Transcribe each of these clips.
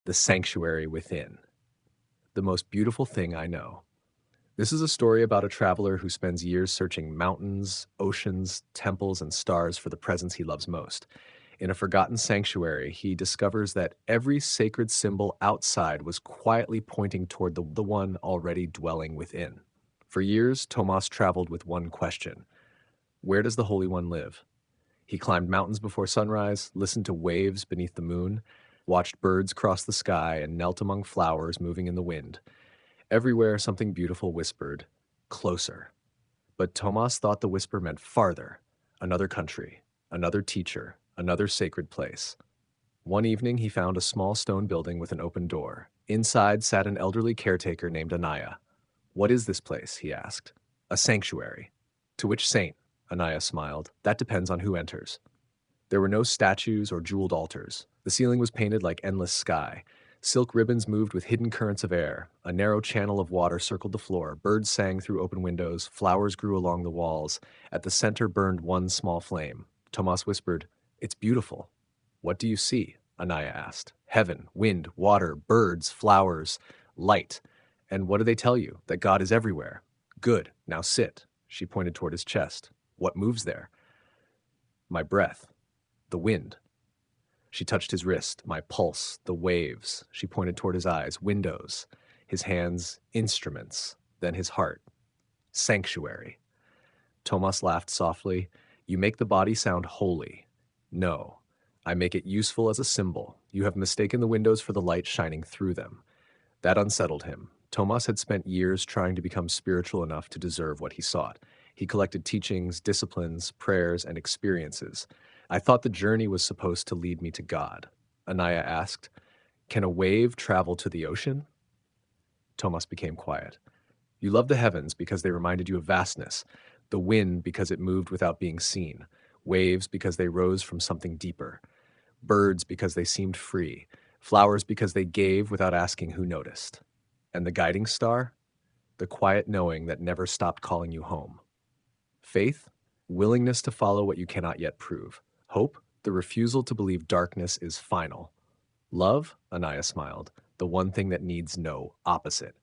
The Sanctuary Within. The most beautiful thing I know. This is a story about a traveler who spends years searching mountains, oceans, temples, and stars for the presence he loves most. In a forgotten sanctuary, he discovers that every sacred symbol outside was quietly pointing toward the one already dwelling within. For years, Tomas traveled with one question: where does the Holy One live? He climbed mountains before sunrise, listened to waves beneath the moon, watched birds cross the sky, and knelt among flowers moving in the wind. Everywhere, something beautiful whispered, "Closer." But Tomas thought the whisper meant farther: another country, another teacher, another sacred place. One evening, he found a small stone building with an open door. Inside sat an elderly caretaker named Anaya. "What is this place?" he asked. "A sanctuary." "To which saint?" Anaya smiled. "That depends on who enters." There were no statues or jeweled altars. The ceiling was painted like endless sky. Silk ribbons moved with hidden currents of air. A narrow channel of water circled the floor. Birds sang through open windows. Flowers grew along the walls. At the center burned one small flame. Tomas whispered, "It's beautiful." "What do you see?" Anaya asked. "Heaven, wind, water, birds, flowers, light. And what do they tell you? That God is everywhere." "Good. Now sit." She pointed toward his chest. "What moves there?" "My breath. The wind." She touched his wrist. "My pulse. The waves." She pointed toward his eyes. "Windows." His hands. "Instruments." Then his heart. "Sanctuary." Tomas laughed softly. "You make the body sound holy." "No. I make it useful as a symbol. You have mistaken the windows for the light shining through them." That unsettled him. Tomas had spent years trying to become spiritual enough to deserve what he sought. He collected teachings, disciplines, prayers, and experiences. "I thought the journey was supposed to lead me to God." Anaya asked, "Can a wave travel to the ocean?" Tomas became quiet. "You love the heavens because they reminded you of vastness, the wind because it moved without being seen, waves because they rose from something deeper, birds because they seemed free, flowers because they gave without asking who noticed. And the guiding star? The quiet knowing that never stopped calling you home. Faith? Willingness to follow what you cannot yet prove. Hope? The refusal to believe darkness is final. Love?" Anaya smiled. "The one thing that needs no opposite."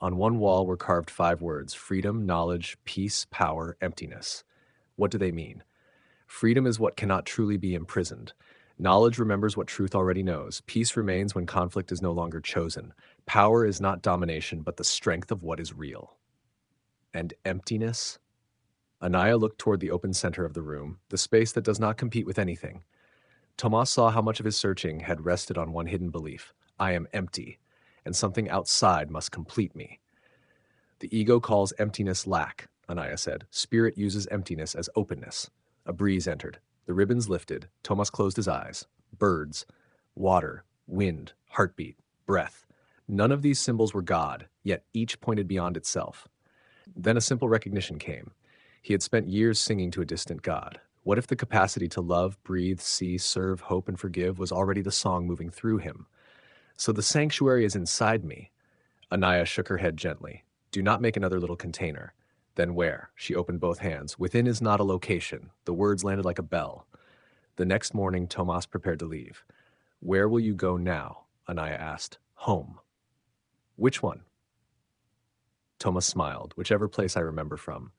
On one wall were carved 5 words: freedom, knowledge, peace, power, emptiness. What do they mean? Freedom is what cannot truly be imprisoned. Knowledge remembers what truth already knows. Peace remains when conflict is no longer chosen. Power is not domination, but the strength of what is real. And emptiness? Anaya looked toward the open center of the room, the space that does not compete with anything. Tomas saw how much of his searching had rested on one hidden belief: I am empty, and something outside must complete me. "The ego calls emptiness lack," Anaya said. "Spirit uses emptiness as openness." A breeze entered. The ribbons lifted. Tomas closed his eyes. Birds, water, wind, heartbeat, breath. None of these symbols were God, yet each pointed beyond itself. Then a simple recognition came. He had spent years singing to a distant God. What if the capacity to love, breathe, see, serve, hope, and forgive was already the song moving through him? "So the sanctuary is inside me." Anaya shook her head gently. "Do not make another little container." "Then where?" She opened both hands. "Within is not a location." The words landed like a bell. The next morning, Tomas prepared to leave. "Where will you go now?" Anaya asked. "Home." "Which one?" Tomas smiled. "Whichever place I remember from."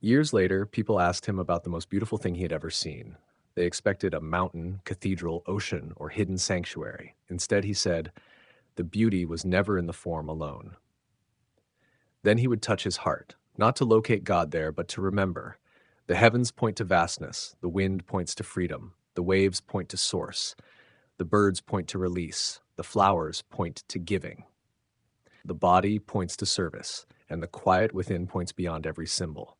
Years later, people asked him about the most beautiful thing he had ever seen. They expected a mountain, cathedral, ocean, or hidden sanctuary. Instead, he said, "The beauty was never in the form alone." Then he would touch his heart, not to locate God there, but to remember. The heavens point to vastness, the wind points to freedom, the waves point to source, the birds point to release, the flowers point to giving. The body points to service, and the quiet within points beyond every symbol.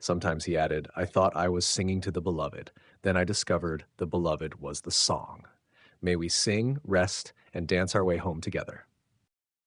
Sometimes he added, "I thought I was singing to the beloved. Then I discovered the beloved was the song." May we sing, rest, and dance our way home together.